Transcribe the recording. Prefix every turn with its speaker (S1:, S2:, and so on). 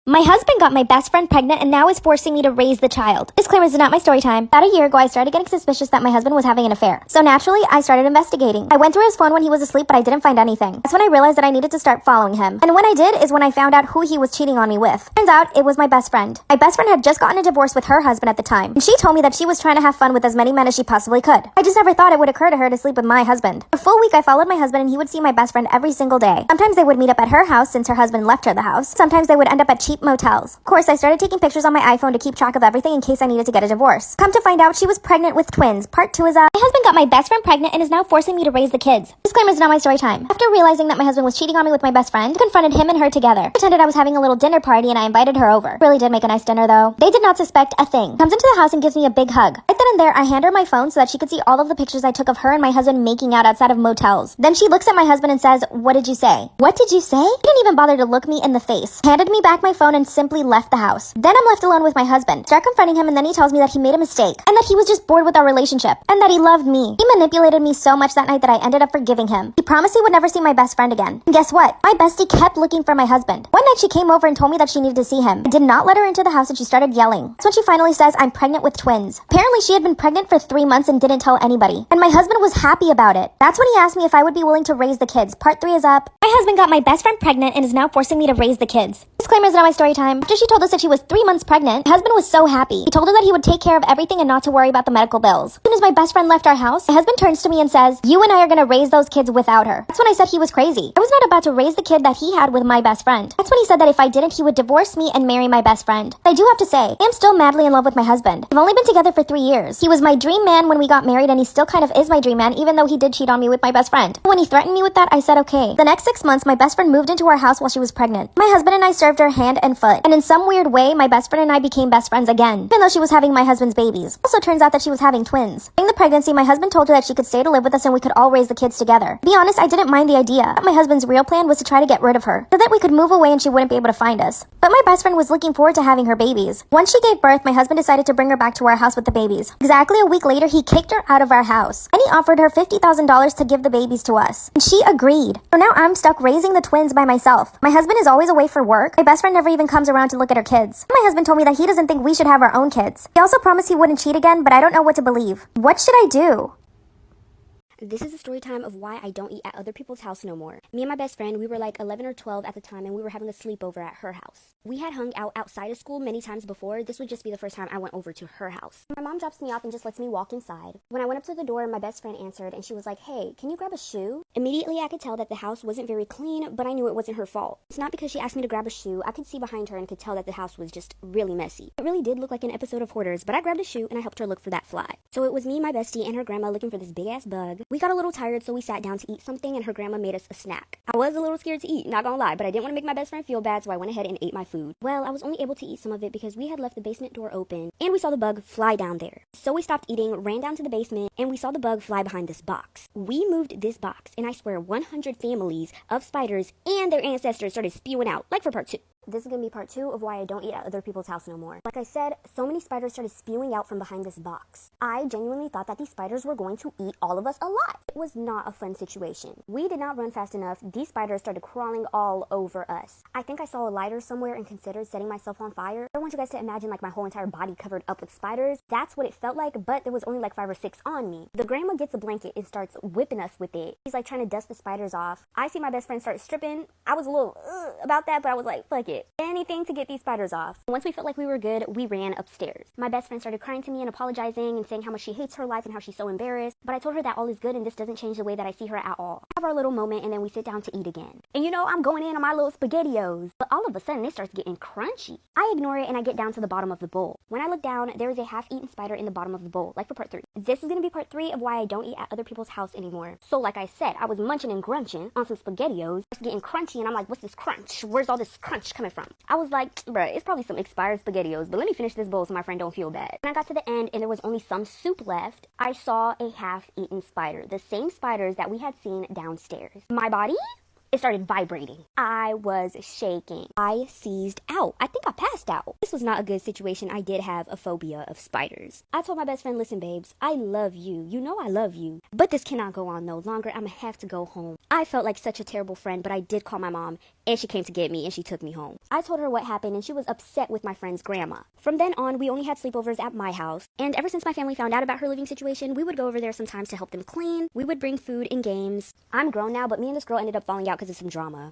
S1: My husband got my best friend pregnant and now is forcing me to raise the child. Disclaimer, this is not my story time. About a year ago, I started getting suspicious that my husband was having an affair. So naturally, I started investigating. I went through his phone when he was asleep, but I didn't find anything. That's when I realized that I needed to start following him. And when I did is when I found out who he was cheating on me with. Turns out, it was my best friend. My best friend had just gotten a divorce with her husband at the time. And she told me that she was trying to have fun with as many men as she possibly could. I just never thought it would occur to her to sleep with my husband. For a full week, I followed my husband and he would see my best friend every single day. Sometimes they would meet up at her house since her husband left her the house. Sometimes they would end up at cheap motels. Of course, I started taking pictures on my iPhone to keep track of everything in case I needed to get a divorce. Come to find out, she was pregnant with twins. Part 2 is my husband got my best friend pregnant and is now forcing me to raise the kids. Disclaimer, is not my story time. After realizing that my husband was cheating on me with my best friend, I confronted him and her together. Pretended I was having a little dinner party and I invited her over. Really did make a nice dinner though. They did not suspect a thing. Comes into the house and gives me a big hug. Right then and there, I hand her my phone so that she could see all of the pictures I took of her and my husband making out outside of motels. Then she looks at my husband and says, "What did you say?" What did you say? He didn't even bother to look me in the face. Handed me back my phone and simply left the house. Then I'm left alone with my husband. Start confronting him and then he tells me that he made a mistake and that he was just bored with our relationship and that he loved me. He manipulated me so much that night that I ended up forgiving him. He promised he would never see my best friend again. And guess what? My bestie kept looking for my husband. One night she came over and told me that she needed to see him. I did not let her into the house and she started yelling. That's when she finally says I'm pregnant with twins. Apparently she had been pregnant for 3 months and didn't tell anybody. And my husband was happy about it. That's when he asked me if I would be willing to raise the kids. Part 3 is up. My husband got my best friend pregnant and is now forcing me to raise the kids. Disclaimer, is not my story time. After she told us that she was 3 months pregnant, my husband was so happy. He told her that he would take care of everything and not to worry about the medical bills. As soon as my best friend left our house, my husband turns to me and says, "You and I are gonna raise those kids without her." That's when I said he was crazy. I was not about to raise the kid that he had with my best friend. That's when he said that if I didn't, he would divorce me and marry my best friend. But I do have to say, I am still madly in love with my husband. We've only been together for 3 years. He was my dream man when we got married and he still kind of is my dream man even though he did cheat on me with my best friend. When he threatened me with that, I said okay. The next 6 months, my best friend moved into our house while she was pregnant. My husband and I served her hand and foot. And in some weird way, my best friend and I became best friends again, even though she was having my husband's babies. Also turns out that she was having twins. During the pregnancy, my husband told her that she could stay to live with us and we could all raise the kids together. To be honest, I didn't mind the idea. My husband's real plan was to try to get rid of her, so that we could move away and she wouldn't be able to find us. But my best friend was looking forward to having her babies. Once she gave birth, my husband decided to bring her back to our house with the babies. Exactly a week later, he kicked her out of our house. And he offered her $50,000 to give the babies to us. And she agreed. So now I'm stuck raising the twins by myself. My husband is always away for work. My best friend never even comes around to look at her kids. My husband told me that he doesn't think we should have our own kids. He also promised he wouldn't cheat again, but I don't know what to believe. What should I do?
S2: This is a story time of why I don't eat at other people's house no more. Me and my best friend, we were like 11 or 12 at the time and we were having a sleepover at her house. We had hung out outside of school many times before. This would just be the first time I went over to her house. My mom drops me off and just lets me walk inside. When I went up to the door, my best friend answered and she was like, "Hey, can you grab a shoe?" Immediately I could tell that the house wasn't very clean, but I knew it wasn't her fault. It's not because she asked me to grab a shoe. I could see behind her and could tell that the house was just really messy. It really did look like an episode of Hoarders, but I grabbed a shoe and I helped her look for that fly. So it was me, my bestie, and her grandma looking for this big ass bug. We got a little tired, so we sat down to eat something and her grandma made us a snack. I was a little scared to eat, not gonna lie, but I didn't want to make my best friend feel bad, so I went ahead and ate my food. Well, I was only able to eat some of it because we had left the basement door open and we saw the bug fly down there. So we stopped eating, ran down to the basement, and we saw the bug fly behind this box. We moved this box, and I swear 100 families of spiders and their ancestors started spewing out, like for part 2. This is going to be part 2 of why I don't eat at other people's house no more. Like I said, so many spiders started spewing out from behind this box. I genuinely thought that these spiders were going to eat all of us alive. It was not a fun situation. We did not run fast enough. These spiders started crawling all over us. I think I saw a lighter somewhere and considered setting myself on fire. I want you guys to imagine like my whole entire body covered up with spiders. That's what it felt like, but there was only like 5 or 6 on me. The grandma gets a blanket and starts whipping us with it. She's like trying to dust the spiders off. I see my best friend start stripping. I was a little about that, but I was like, fuck it. Anything to get these spiders off. Once we felt like we were good, we ran upstairs. My best friend started crying to me and apologizing and saying how much she hates her life and how she's so embarrassed. But I told her that all is good and this doesn't change the way that I see her at all. We have our little moment and then we sit down to eat again. And you know, I'm going in on my little SPAGHETTIOs. But all of a sudden, it starts getting crunchy. I ignore it and I get down to the bottom of the bowl. When I look down, there is a half-eaten spider in the bottom of the bowl, like for part 3. This is going to be part 3 of why I don't eat at other people's house anymore. So like I said, I was munching and grunching on some SPAGHETTIOs. It's getting crunchy and I'm like, what's this crunch? Where's all this crunch coming from? I was like, bruh, it's probably some expired SPAGHETTIOs, but let me finish this bowl so my friend don't feel bad. When I got to the end and there was only some soup left, I saw a half-eaten spider. The same spiders that we had seen downstairs. My body It started vibrating. I was shaking. I seized out. I think I passed out. This was not a good situation. I did have a phobia of spiders. I told my best friend, listen, babes, I love you. You know I love you. But this cannot go on no longer. I'm gonna have to go home. I felt like such a terrible friend, but I did call my mom, and she came to get me, and she took me home. I told her what happened, and she was upset with my friend's grandma. From then on, we only had sleepovers at my house, and ever since my family found out about her living situation, we would go over there sometimes to help them clean. We would bring food and games. I'm grown now, but me and this girl ended up falling out because of some drama.